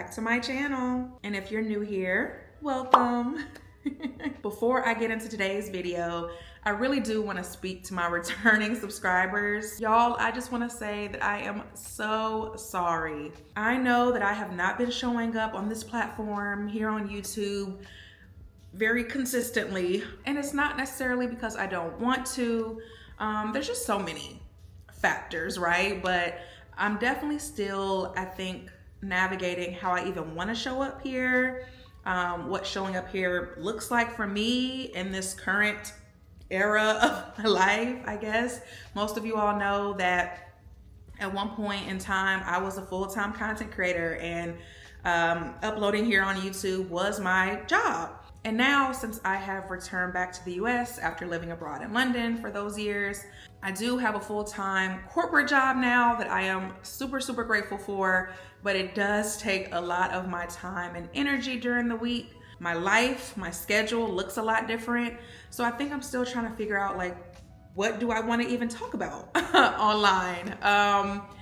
back to my channel. And if you're new here, welcome. Before I get into today's video, I really do want to speak to my returning subscribers. Y'all, I just want to say that I am so sorry. I know that I have not been showing up on this platform here on YouTube very consistently, and it's not necessarily because I don't want to. There's just so many factors, right? But I'm definitely still, I think, navigating how I even want to show up here, what showing up here looks like for me in this current era of my life, I guess. Most of you all know that at one point in time, I was a full-time content creator, and uploading here on YouTube was my job. And now, since I have returned back to the US after living abroad in London for those years, I do have a full-time corporate job now that I am super, super grateful for, but it does take a lot of my time and energy during the week. My life, my schedule looks a lot different. So I think I'm still trying to figure out, like, what do I want to even talk about online?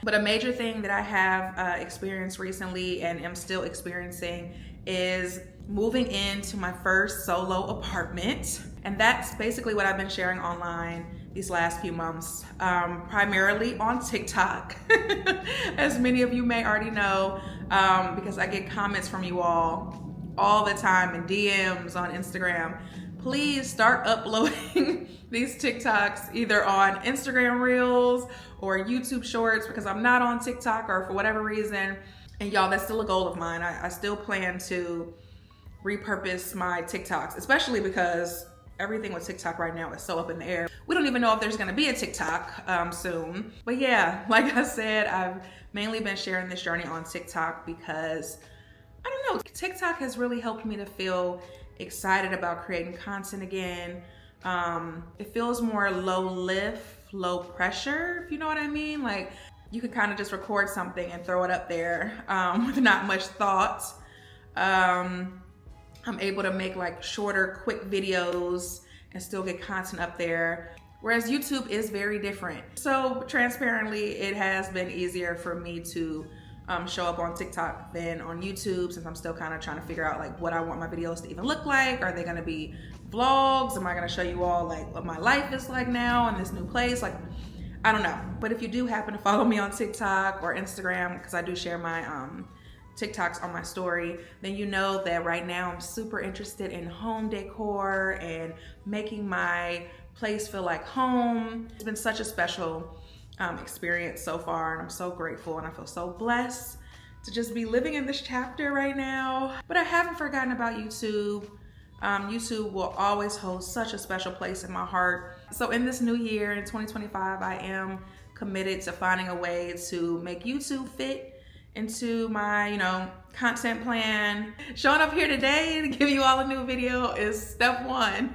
But a major thing that I have experienced recently and am still experiencing is moving into my first solo apartment. And that's basically what I've been sharing online these last few months, primarily on TikTok, as many of you may already know, because I get comments from you all the time and DMs on Instagram. Please start uploading these TikToks either on Instagram Reels or YouTube Shorts, because I'm not on TikTok or for whatever reason. And y'all, that's still a goal of mine. I still plan to repurpose my TikToks, especially because everything with TikTok right now is so up in the air. We don't even know if there's gonna be a TikTok soon. But yeah, like I said, I've mainly been sharing this journey on TikTok because, I don't know, TikTok has really helped me to feel excited about creating content again. It feels more low lift, low pressure, if you know what I mean. Like, you can kind of just record something and throw it up there with not much thought. I'm able to make like shorter, quick videos and still get content up there. Whereas YouTube is very different. So transparently, it has been easier for me to show up on TikTok than on YouTube, since I'm still kind of trying to figure out like what I want my videos to even look like. Are they gonna be vlogs? Am I gonna show you all like what my life is like now in this new place? Like, I don't know. But if you do happen to follow me on TikTok or Instagram, because I do share my TikToks on my story, then you know that right now I'm super interested in home decor and making my place feel like home. It's been such a special experience so far, and I'm so grateful, and I feel so blessed to just be living in this chapter right now. But I haven't forgotten about YouTube. YouTube will always hold such a special place in my heart. So in this new year, in 2025, I am committed to finding a way to make YouTube fit into my, content plan. Showing up here today to give you all a new video is step one.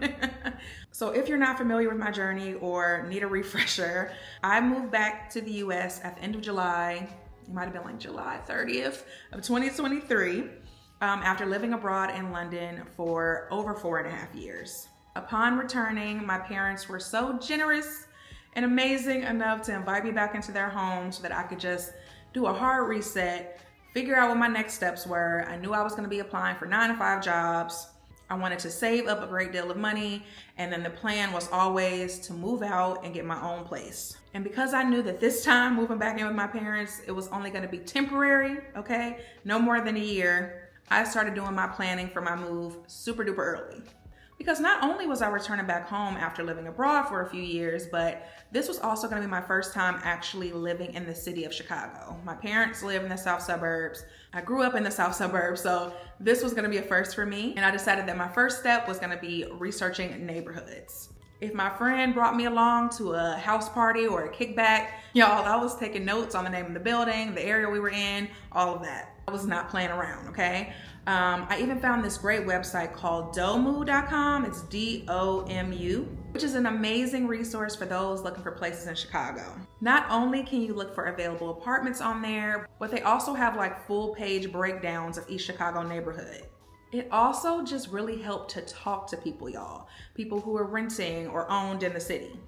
So if you're not familiar with my journey or need a refresher, I moved back to the US at the end of July. It might have been like July 30th of 2023, after living abroad in London for over 4.5 years. Upon returning, my parents were so generous and amazing enough to invite me back into their home so that I could just do a hard reset, figure out what my next steps were. I knew I was gonna be applying for 9-to-5 jobs. I wanted to save up a great deal of money, and then the plan was always to move out and get my own place. And because I knew that this time, moving back in with my parents, it was only gonna be temporary, okay? No more than a year, I started doing my planning for my move super duper early. Because not only was I returning back home after living abroad for a few years, but this was also gonna be my first time actually living in the city of Chicago. My parents live in the south suburbs. I grew up in the south suburbs, so this was gonna be a first for me. And I decided that my first step was gonna be researching neighborhoods. If my friend brought me along to a house party or a kickback, y'all, I was taking notes on the name of the building, the area we were in, all of that. I was not playing around, okay? I even found this great website called domu.com. It's DOMU, which is an amazing resource for those looking for places in Chicago. Not only can you look for available apartments on there, but they also have like full page breakdowns of each Chicago neighborhood. It also just really helped to talk to people, y'all. People who are renting or owned in the city.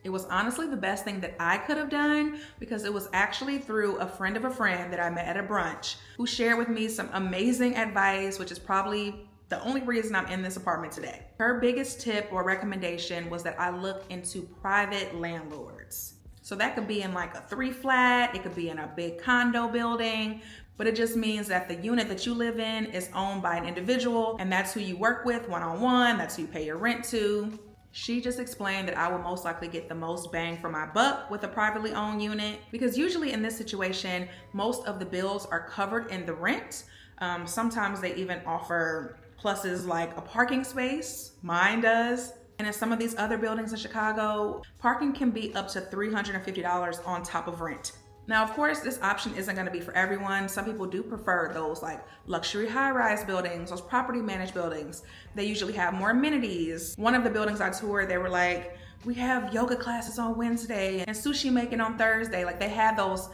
It was honestly the best thing that I could have done because it was actually through a friend of a friend that I met at a brunch who shared with me some amazing advice, which is probably the only reason I'm in this apartment today. Her biggest tip or recommendation was that I look into private landlords. So that could be in like a 3-flat, it could be in a big condo building, but it just means that the unit that you live in is owned by an individual and that's who you work with one-on-one, that's who you pay your rent to. She just explained that I will most likely get the most bang for my buck with a privately owned unit because usually in this situation, most of the bills are covered in the rent. Sometimes they even offer pluses like a parking space, mine does. And in some of these other buildings in Chicago, parking can be up to $350 on top of rent. Now, of course, this option isn't going to be for everyone. Some people do prefer those like luxury high-rise buildings, those property managed buildings. They usually have more amenities. One of the buildings I toured, they were like, we have yoga classes on Wednesday and sushi making on Thursday. Like they had those,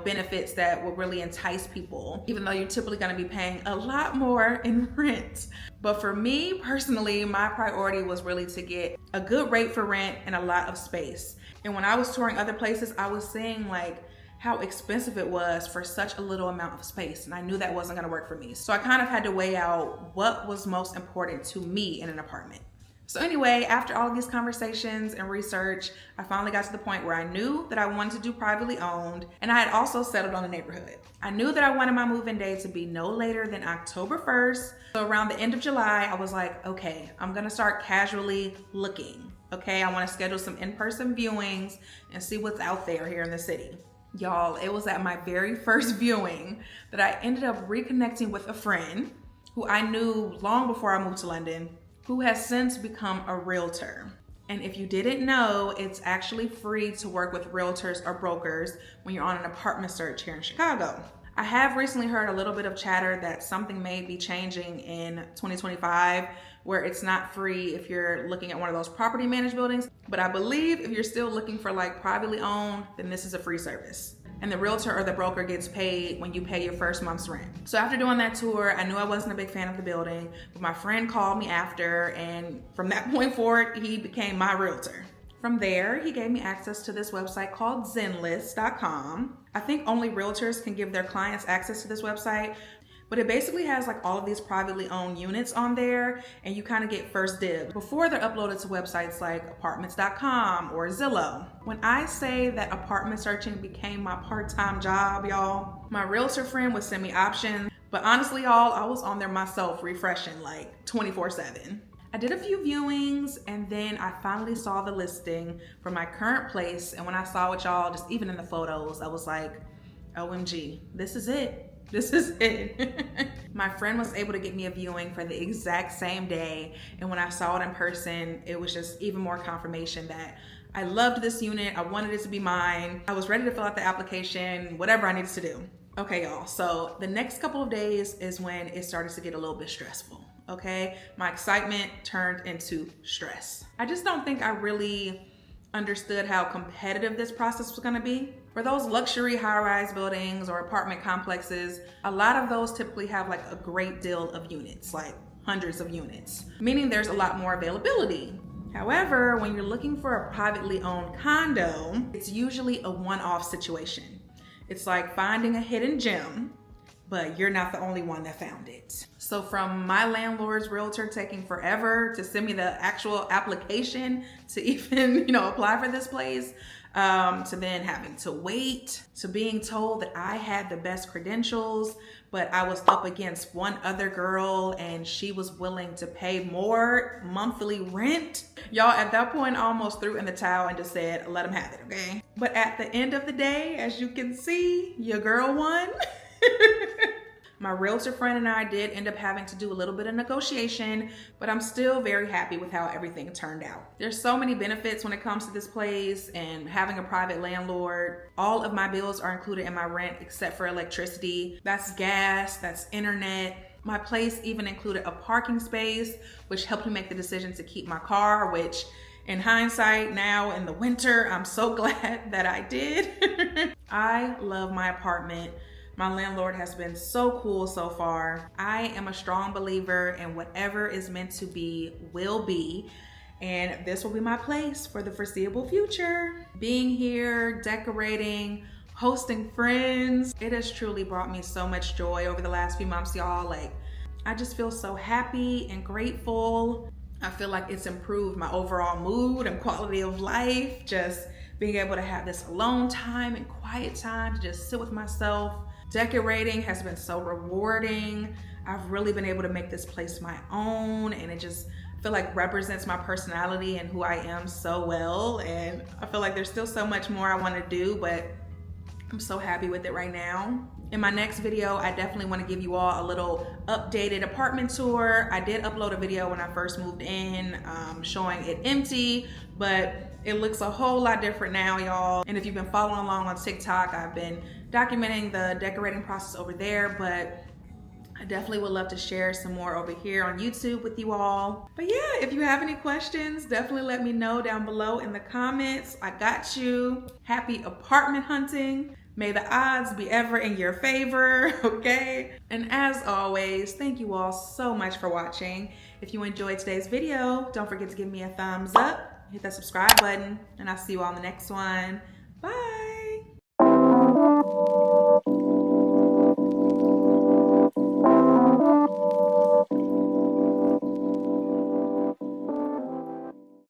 benefits that will really entice people, even though you're typically going to be paying a lot more in rent. But for me personally, my priority was really to get a good rate for rent and a lot of space. And when I was touring other places, I was seeing like how expensive it was for such a little amount of space. And I knew that wasn't gonna work for me. So I kind of had to weigh out what was most important to me in an apartment. So anyway, after all of these conversations and research, I finally got to the point where I knew that I wanted to do privately owned, and I had also settled on a neighborhood. I knew that I wanted my move-in day to be no later than October 1st. So around the end of July, I was like, okay, I'm gonna start casually looking. Okay, I wanna schedule some in-person viewings and see what's out there here in the city. Y'all, it was at my very first viewing that I ended up reconnecting with a friend who I knew long before I moved to London, who has since become a realtor. And if you didn't know, it's actually free to work with realtors or brokers when you're on an apartment search here in Chicago. I have recently heard a little bit of chatter that something may be changing in 2025 where it's not free if you're looking at one of those property managed buildings. But I believe if you're still looking for like privately owned, then this is a free service. And the realtor or the broker gets paid when you pay your first month's rent. So after doing that tour, I knew I wasn't a big fan of the building, but my friend called me after, and from that point forward, he became my realtor. From there, he gave me access to this website called zenlist.com. I think only realtors can give their clients access to this website, but it basically has like all of these privately owned units on there, and you kind of get first dibs before they're uploaded to websites like apartments.com or Zillow. When I say that apartment searching became my part-time job, y'all, my realtor friend would send me options, but honestly, y'all, I was on there myself refreshing like 24/7. I did a few viewings, and then I finally saw the listing for my current place, and when I saw it, y'all, just even in the photos, I was like, OMG, this is it. This is it. My friend was able to get me a viewing for the exact same day. And when I saw it in person, it was just even more confirmation that I loved this unit. I wanted it to be mine. I was ready to fill out the application, whatever I needed to do. Okay, y'all. So the next couple of days is when it started to get a little bit stressful. Okay. My excitement turned into stress. I just don't think I really understood how competitive this process was gonna be. For those luxury high-rise buildings or apartment complexes, a lot of those typically have like a great deal of units, like hundreds of units, meaning there's a lot more availability. However, when you're looking for a privately owned condo, it's usually a one-off situation. It's like finding a hidden gem, but you're not the only one that found it. So from my landlord's realtor taking forever to send me the actual application to even, apply for this place, to then having to wait, to being told that I had the best credentials, but I was up against one other girl and she was willing to pay more monthly rent. Y'all, at that point, I almost threw in the towel and just said, let them have it, okay? But at the end of the day, as you can see, your girl won. My realtor friend and I did end up having to do a little bit of negotiation, but I'm still very happy with how everything turned out. There's so many benefits when it comes to this place and having a private landlord. All of my bills are included in my rent except for electricity. That's gas, that's internet. My place even included a parking space, which helped me make the decision to keep my car, which in hindsight now in the winter, I'm so glad that I did. I love my apartment. My landlord has been so cool so far. I am a strong believer in whatever is meant to be will be. and this will be my place for the foreseeable future. Being here, decorating, hosting friends, it has truly brought me so much joy over the last few months, y'all. Like, I just feel so happy and grateful. I feel like it's improved my overall mood and quality of life. Just being able to have this alone time and quiet time to just sit with myself. Decorating has been so rewarding. I've really been able to make this place my own, and it just feel like represents my personality and who I am so well. And I feel like there's still so much more I want to do, but I'm so happy with it right now. In my next video, I definitely want to give you all a little updated apartment tour. I did upload a video when I first moved in, showing it empty, but it looks a whole lot different now, y'all. And if you've been following along on TikTok, I've been documenting the decorating process over there, but I definitely would love to share some more over here on YouTube with you all. But yeah, if you have any questions, definitely let me know down below in the comments. I got you. Happy apartment hunting. May the odds be ever in your favor, okay? And as always, thank you all so much for watching. If you enjoyed today's video, don't forget to give me a thumbs up, hit that subscribe button, and I'll see you all in the next one.